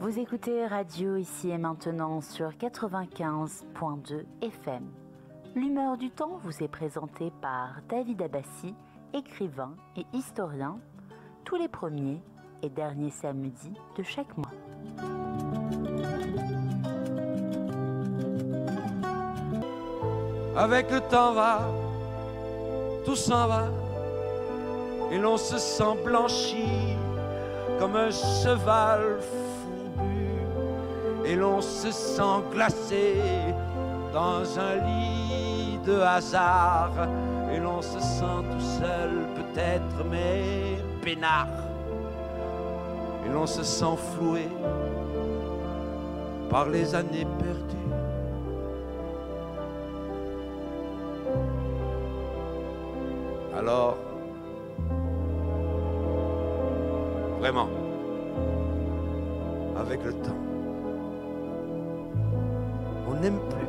Vous écoutez Radio Ici et Maintenant sur 95.2 FM. L'humeur du temps vous est présentée par David Abbassi, écrivain et historien, tous les premiers et derniers samedis de chaque mois. Avec le temps va, tout s'en va, et l'on se sent blanchi comme un cheval fourbu, et l'on se sent glacé dans un lit de hasard, et l'on se sent tout seul peut-être, mais peinard, et l'on se sent floué par les années perdues. Alors, vraiment, avec le temps, on n'aime plus.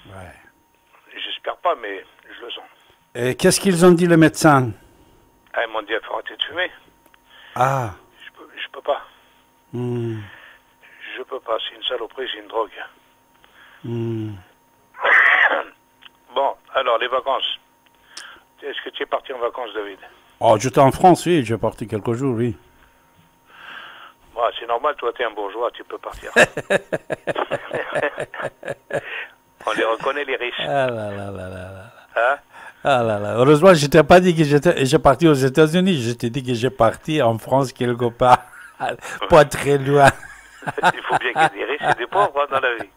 Ouais. J'espère pas, mais je le sens. Et qu'est-ce qu'ils ont dit les médecins? Ah, ils m'ont dit qu'il faut arrêter de fumer. Ah. Je peux pas. Hmm. Je peux pas, c'est une saloperie, c'est une drogue. Hmm. Bon, alors les vacances. Est-ce que tu es parti en vacances, David? Oh, j'étais en France, oui, j'ai parti quelques jours, oui. Bon, c'est normal, toi tu es un bourgeois, tu peux partir. On les reconnaît, les riches. Ah là là là là là. Hein? Ah là là. Heureusement, je t'ai pas dit que j'ai parti aux États-Unis. Je t'ai dit que j'ai parti en France quelque part, pas très loin. Il faut bien qu'il y ait des riches et des pauvres hein, dans la vie.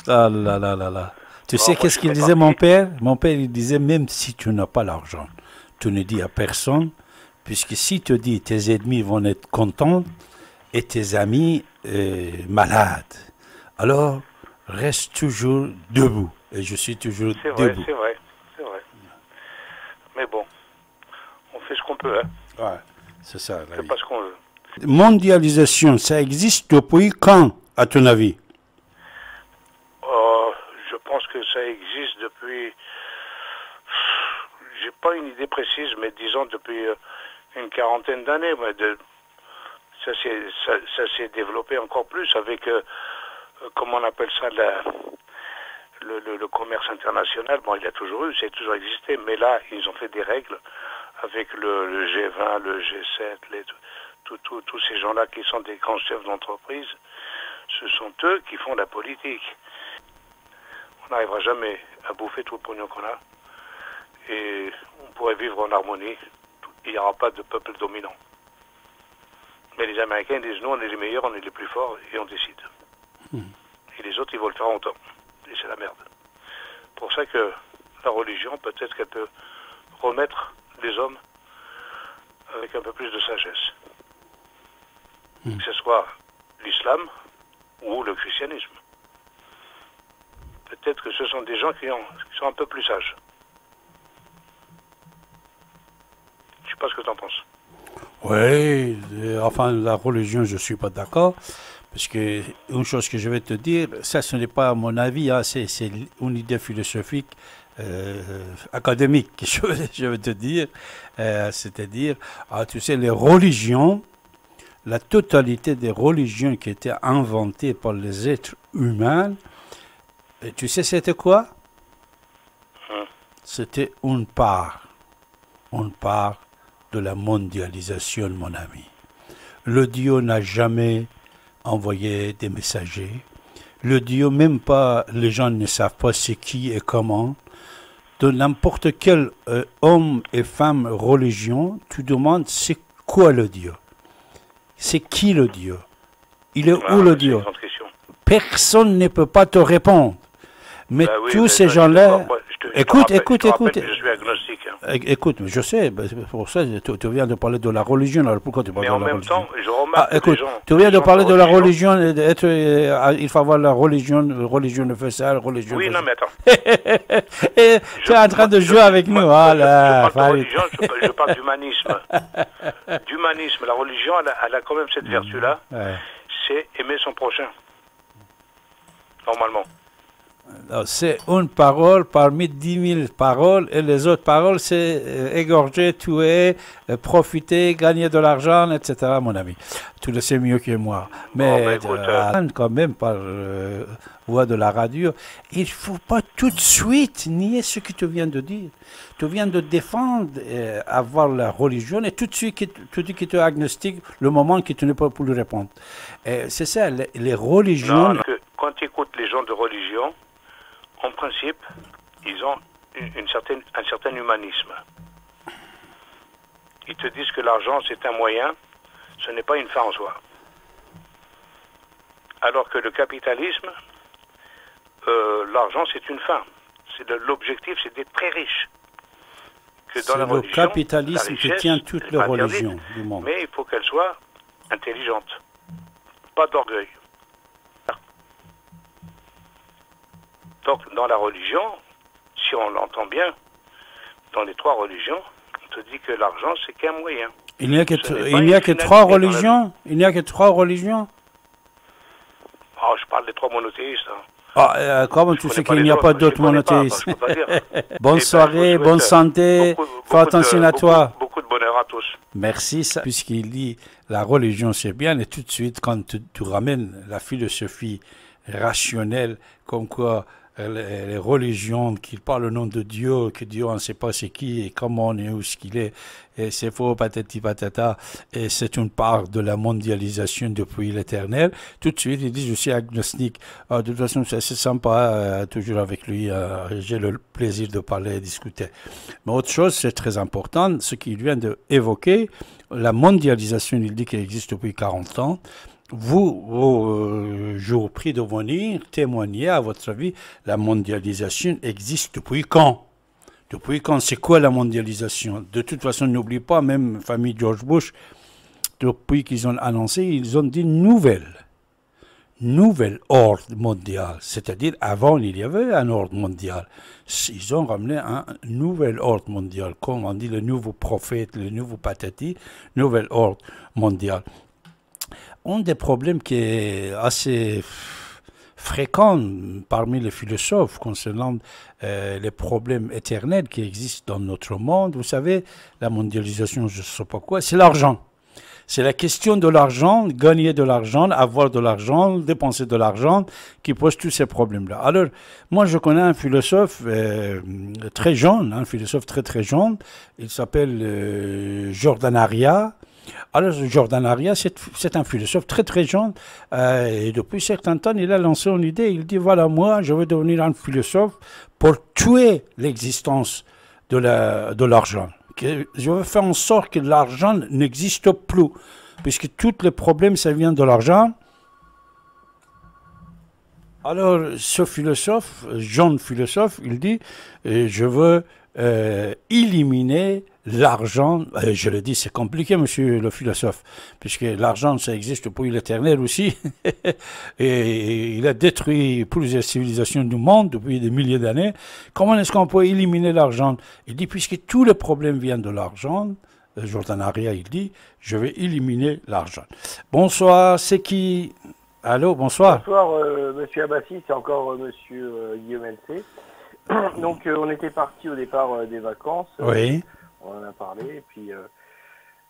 Ah là là là là. Tu sais moi, qu'est-ce je qu'il fais disait, mon partie. père? Mon père, il disait, même si tu n'as pas l'argent, tu ne dis à personne, puisque si tu dis, tes ennemis vont être contents et tes amis malades. Alors, reste toujours debout. Et je suis toujours C'est vrai, debout. c'est vrai, c'est vrai. Mais bon, on fait ce qu'on peut, hein. Ouais, c'est ça, la C'est vie. pas ce qu'on veut. Mondialisation, ça existe depuis quand, à ton avis? Je pense que ça existe depuis... J'ai pas une idée précise, mais disons depuis une quarantaine d'années. Ça s'est développé encore plus avec, comment on appelle ça, le commerce international. Bon, il a toujours eu, c'est toujours existé, mais là, ils ont fait des règles avec le G20, le G7, tous ces gens-là qui sont des grands chefs d'entreprise. Ce sont eux qui font la politique. On n'arrivera jamais à bouffer tout le pognon qu'on a. Et on pourrait vivre en harmonie. Il n'y aura pas de peuple dominant. Mais les Américains disent, nous, on est les meilleurs, on est les plus forts, et on décide. Et les autres, ils vont le faire longtemps. Et c'est la merde. Pour ça que la religion, peut-être qu'elle peut remettre les hommes avec un peu plus de sagesse. Que ce soit l'islam ou le christianisme. Peut-être que ce sont des gens qui sont un peu plus sages. Je sais pas ce que tu en penses. Oui, enfin, la religion, je ne suis pas d'accord. Parce que, une chose que je vais te dire, ça, ce n'est pas mon avis, hein, c'est une idée philosophique, académique, que je veux te dire. C'est-à-dire, tu sais, les religions, la totalité des religions qui étaient inventées par les êtres humains, tu sais, c'était quoi? C'était une part de la mondialisation, mon ami. Le Dieu n'a jamais envoyé des messagers. Le Dieu, même pas, les gens ne savent pas c'est qui et comment. De n'importe quel homme et femme religion, tu demandes c'est quoi le Dieu? C'est qui le Dieu? Il est où le Dieu? Personne ne peut pas te répondre. Mais bah oui, tous mais ces ça, gens-là... Écoute. Je suis agnostique. Hein. Écoute, je sais, pour ça, tu viens de parler de la religion, alors pourquoi tu parles de la religion? Mais en même temps, je remarque que écoute, les gens... tu viens de parler de la religion, il faut avoir la religion ne fait ça, la religion... Oui, non, mais attends. Et tu es en train de jouer avec nous, voilà. Je parle de religion, je parle d'humanisme. D'humanisme, la religion, elle a quand même cette vertu-là, Ouais. c'est aimer son prochain. normalement. C'est une parole parmi 10 000 paroles et les autres paroles, c'est égorger, tuer, profiter, gagner de l'argent, etc., mon ami. Tu le sais mieux que moi. Mais écoute, quand même, par voie de la radio, il ne faut pas tout de suite nier ce que tu viens de dire. Tu viens de défendre avoir la religion et tout de suite tu dis que tu es agnostique le moment que tu n'es pas pour lui répondre. C'est ça, les religions... Non, quand tu écoutes les gens de religion, en principe, ils ont un certain humanisme. Ils te disent que l'argent, c'est un moyen, ce n'est pas une fin en soi. Alors que le capitalisme, l'argent, c'est une fin. L'objectif, c'est d'être très riche. C'est le capitalisme qui tient toutes les religions du monde. Mais il faut qu'elle soit intelligente. Pas d'orgueil. Donc, dans la religion, si on l'entend bien, dans les trois religions, on te dit que l'argent, c'est qu'un moyen. Il n'y a que trois religions? Il n'y a que trois religions? Oh, je parle des trois monothéistes. Comment tu sais qu'il n'y a pas d'autres monothéistes? Bonne soirée, bonne santé, fais attention à toi. Beaucoup de bonheur à tous. Merci, puisqu'il dit la religion c'est bien, et tout de suite quand tu ramènes la philosophie rationnelle, comme quoi les religions qui parlent au nom de Dieu, que Dieu on ne sait pas c'est qui et comment on est, où ce qu'il est, et c'est faux, patati patata, et c'est une part de la mondialisation depuis l'éternel. Tout de suite, il dit je suis agnostique. De toute façon, c'est assez sympa, toujours avec lui, j'ai le plaisir de parler et discuter. Mais autre chose, c'est très important, ce qu'il vient d'évoquer, la mondialisation, il dit qu'elle existe depuis 40 ans. Je vous prie de venir témoigner, à votre avis, la mondialisation existe depuis quand? Depuis quand? C'est quoi la mondialisation? De toute façon, n'oublie pas, même famille George Bush, depuis qu'ils ont annoncé, ils ont dit nouvelle ordre mondial. C'est-à-dire, avant, il y avait un ordre mondial. Ils ont ramené un nouvel ordre mondial. Comme on dit, le nouveau prophète, le nouveau patati, nouvel ordre mondial. Un des problèmes qui est assez fréquent parmi les philosophes concernant les problèmes éternels qui existent dans notre monde, vous savez, la mondialisation, je ne sais pas quoi, c'est l'argent. C'est la question de l'argent, gagner de l'argent, avoir de l'argent, dépenser de l'argent, qui pose tous ces problèmes-là. Alors, moi, je connais un philosophe très jeune, un philosophe très très jeune, il s'appelle Jordan Aria. Alors, Jordan Aria, c'est un philosophe très très jeune, et depuis certains temps, il a lancé une idée, il dit, voilà, moi, je veux devenir un philosophe pour tuer l'existence de l'argent. Je veux faire en sorte que l'argent n'existe plus, puisque tous les problèmes, ça vient de l'argent. Alors, ce philosophe, jeune philosophe, il dit, je veux éliminer l'argent. Je le dis, c'est compliqué, monsieur le philosophe, puisque l'argent, ça existe depuis l'éternel aussi, et il a détruit plusieurs civilisations du monde depuis des milliers d'années. Comment est-ce qu'on peut éliminer l'argent? Il dit, puisque tous les problèmes viennent de l'argent, Jordan Aria, il dit, je vais éliminer l'argent. Bonsoir, c'est qui? Allô, bonsoir. Bonsoir, monsieur Abbassi, c'est encore monsieur Guillaume LC. Donc, on était parti au départ des vacances. Oui. On en a parlé, et puis,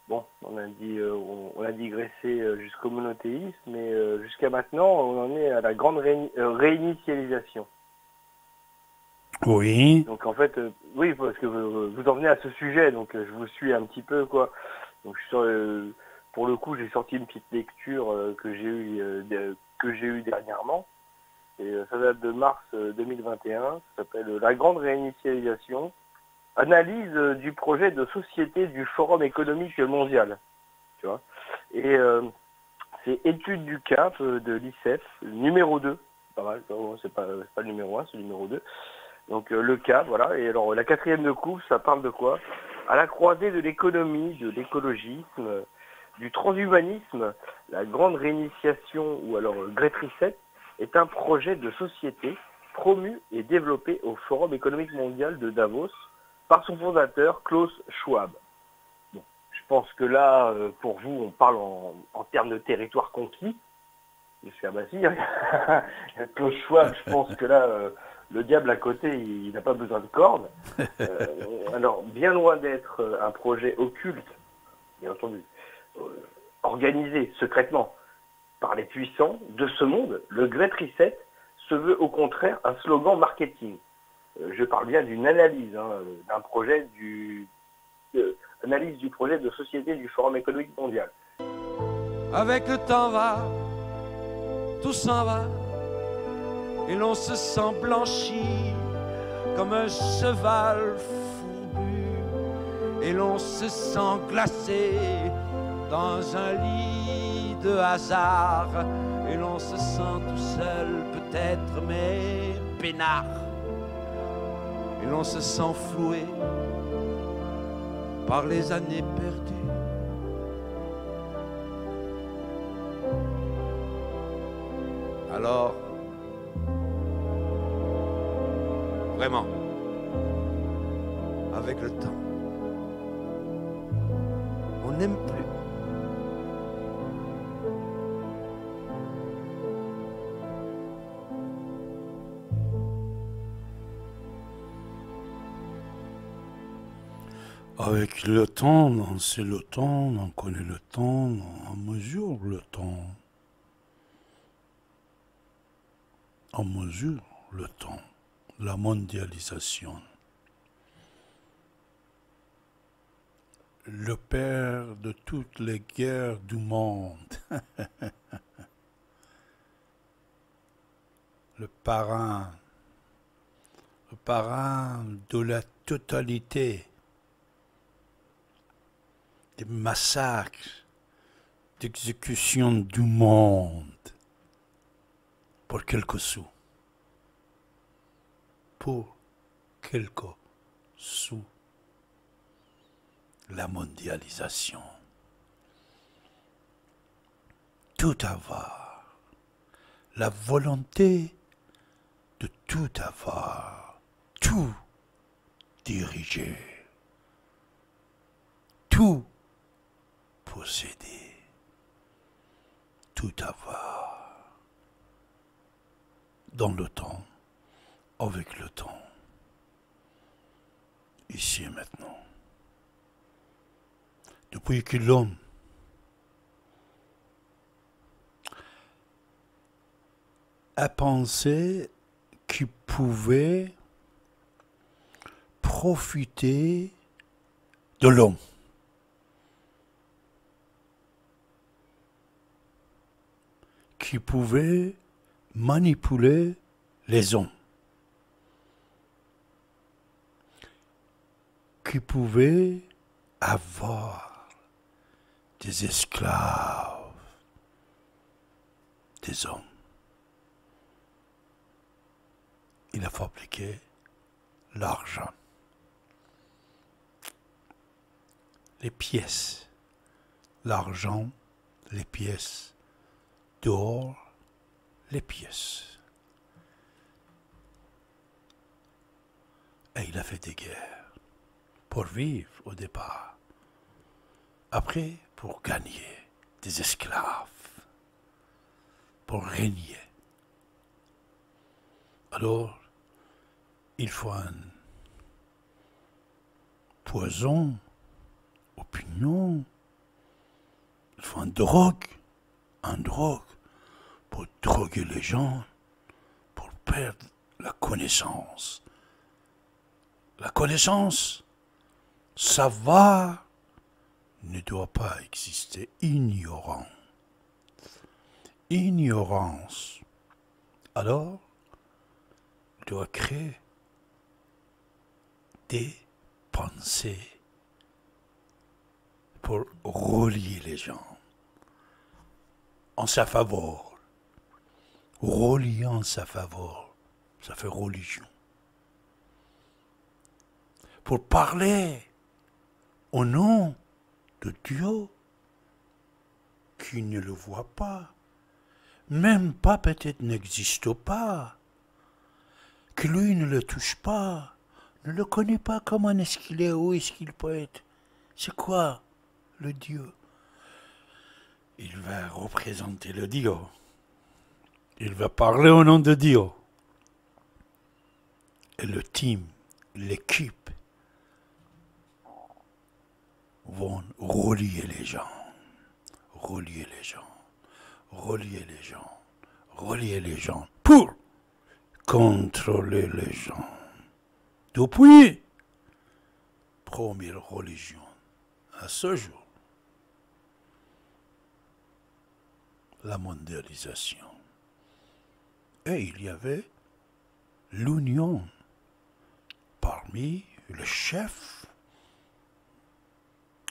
bon, on a digressé jusqu'au monothéisme, mais jusqu'à maintenant, on en est à la grande réinitialisation. Oui. Donc, en fait, oui, parce que vous en venez à ce sujet, donc je vous suis un petit peu, quoi. Donc, pour le coup, j'ai sorti une petite lecture que j'ai eue dernièrement. Et ça date de mars 2021. Ça s'appelle La Grande Réinitialisation. Analyse du projet de société du Forum économique mondial. Tu vois. Et c'est étude du cap de l'ICEF, numéro 2. Pas mal, c'est pas le numéro 1, c'est le numéro 2. Donc le cap, voilà. Et alors la quatrième de coupe, ça parle de quoi? À la croisée de l'économie, de l'écologisme, du transhumanisme, la grande réinitiation, ou alors Great Reset, est un projet de société promu et développé au Forum économique mondial de Davos par son fondateur Klaus Schwab. Bon, je pense que là, pour vous, on parle en termes de territoire conquis. Parce que, bah si, il y a cloche choix, je pense que là, le diable à côté, il n'a pas besoin de cordes. Alors, bien loin d'être un projet occulte, bien entendu, organisé secrètement par les puissants de ce monde, le Great Reset se veut au contraire un slogan marketing. Je parle bien d'une analyse, d'un projet analyse du projet de société du Forum économique mondial. Avec le temps va, tout s'en va, et l'on se sent blanchi comme un cheval fourbu, et l'on se sent glacé dans un lit de hasard, et l'on se sent tout seul peut-être, mais peinard, et l'on se sent floué par les années perdues. Alors, vraiment, avec le temps, on n'aime plus. Avec le temps, on sait le temps, on connaît le temps, on mesure le temps. On mesure le temps, la mondialisation. Le père de toutes les guerres du monde. Le parrain de la totalité des massacres, d'exécution du monde pour quelques sous. Pour quelques sous. La mondialisation. Tout avoir. La volonté de tout avoir. Tout diriger. Tout posséder. Tout avoir. Dans le temps. Avec le temps. Ici et maintenant. Depuis que l'homme a pensé qu'il pouvait profiter de l'homme. Qu'il pouvait manipuler les hommes. Qu'il pouvait avoir des esclaves, des hommes. Il a fabriqué l'argent, les pièces, l'argent, les pièces d'or, les pièces. Et il a fait des guerres pour vivre au départ. Après, pour gagner des esclaves, pour régner. Alors, il faut un poison, opinion, il faut un drogue pour droguer les gens, pour perdre la connaissance. La connaissance, savoir, ne doit pas exister. Ignorant. Ignorance. Alors, il doit créer des pensées pour relier les gens en sa faveur. Relier en sa faveur, ça fait religion. Pour parler au nom de Dieu qui ne le voit pas, même pas peut-être n'existe pas, que lui ne le touche pas, ne le connaît pas, comment est-ce qu'il est, où est-ce qu'il peut être. C'est quoi le Dieu? Il va représenter le Dieu. Il va parler au nom de Dieu. Et le team, l'équipe, vont relier les gens, relier les gens, relier les gens, relier les gens pour contrôler les gens. Depuis première religion à ce jour, la mondialisation. Et il y avait l'union parmi les chefs.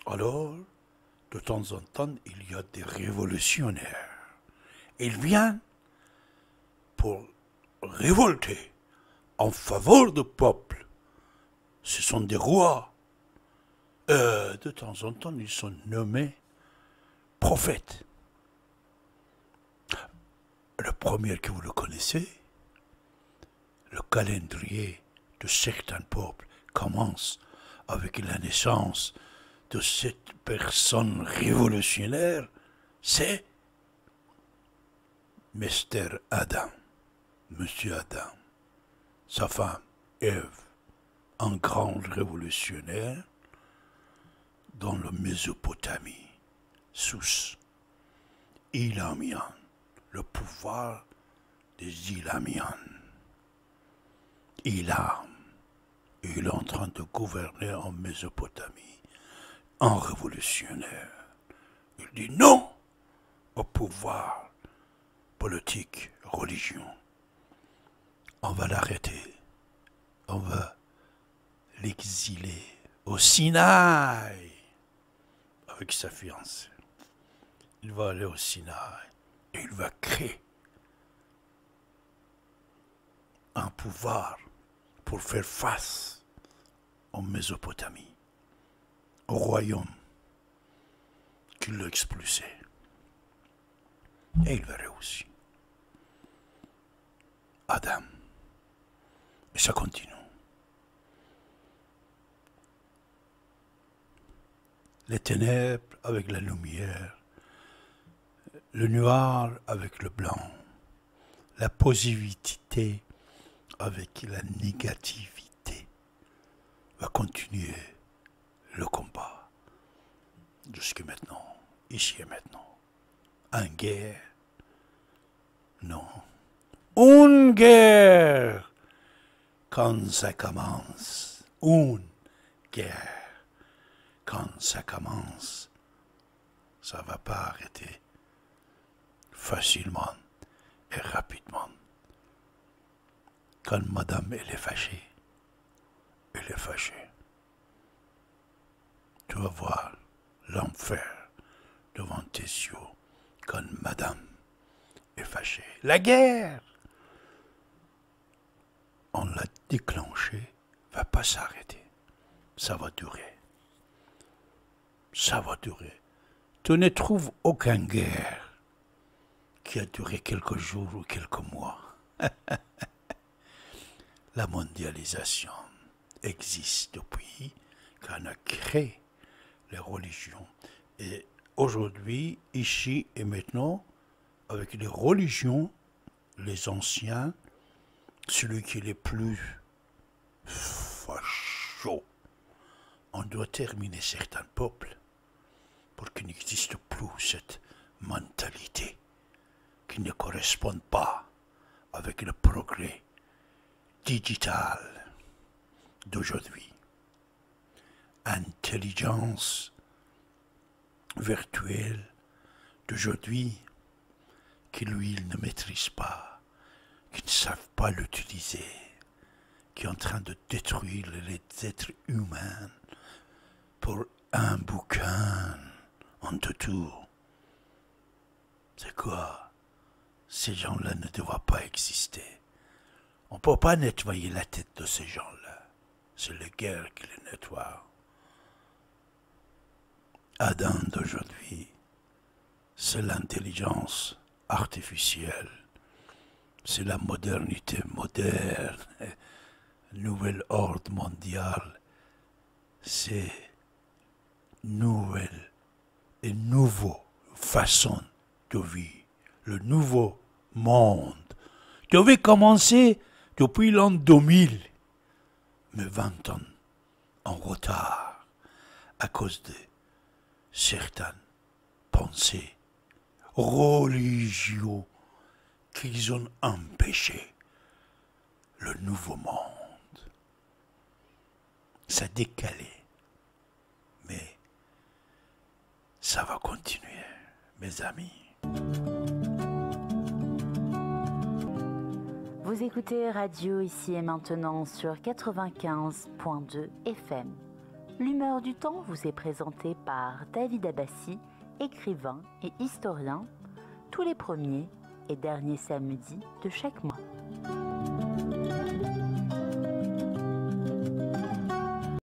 Alors, de temps en temps, il y a des révolutionnaires. Ils viennent pour révolter en faveur du peuple. Ce sont des rois. De temps en temps, ils sont nommés prophètes. Le premier que vous le connaissez, le calendrier de certains peuples commence avec la naissance de cette personne révolutionnaire, c'est Mr. Adam, Monsieur Adam, sa femme Ève, un grand révolutionnaire dans la Mésopotamie, sous Ilamian, le pouvoir des Ilamians. Ilam, il est en train de gouverner en Mésopotamie, un révolutionnaire. Il dit non au pouvoir politique, religion. On va l'arrêter, on va l'exiler au Sinaï avec sa fiancée. Il va aller au Sinaï et il va créer un pouvoir pour faire face en Mésopotamie, au royaume qui l'a expulsé. Et il va réussir. Adam. Et ça continue. Les ténèbres avec la lumière, le noir avec le blanc, la positivité avec la négativité, va continuer le combat jusqu'à maintenant, ici et maintenant. Une guerre? Non. Une guerre quand ça commence. Une guerre quand ça commence. Ça ne va pas arrêter facilement et rapidement. Quand madame elle est fâchée, elle est fâchée. Tu vas voir l'enfer devant tes yeux quand madame est fâchée. La guerre, on l'a déclenchée, va pas s'arrêter. Ça va durer. Ça va durer. Tu ne trouves aucune guerre qui a duré quelques jours ou quelques mois. La mondialisation existe depuis qu'on a créé les religions. Et aujourd'hui, ici et maintenant, avec les religions, les anciens, celui qui est le plus facho, on doit terminer certains peuples pour qu'il n'existe plus cette mentalité qui ne correspond pas avec le progrès digital d'aujourd'hui. Intelligence virtuelle d'aujourd'hui qui lui ne maîtrise pas, qui ne savent pas l'utiliser, qui est en train de détruire les êtres humains pour un bouquin en tout. C'est quoi? Ces gens-là ne doivent pas exister. On ne peut pas nettoyer la tête de ces gens-là. C'est la guerre qui les nettoie. Adam d'aujourd'hui, c'est l'intelligence artificielle. C'est la modernité moderne, nouvel ordre mondial. C'est nouvelle et nouveau façon de vie. Le nouveau monde devait commencer depuis l'an 2000, mais 20 ans en retard à cause de certaines pensées religieuses qui ont empêché le nouveau monde. Ça a décalé, mais ça va continuer, mes amis. Vous écoutez Radio Ici et Maintenant sur 95.2 FM. L'humeur du temps vous est présentée par David Abbassi, écrivain et historien, tous les premiers et derniers samedis de chaque mois.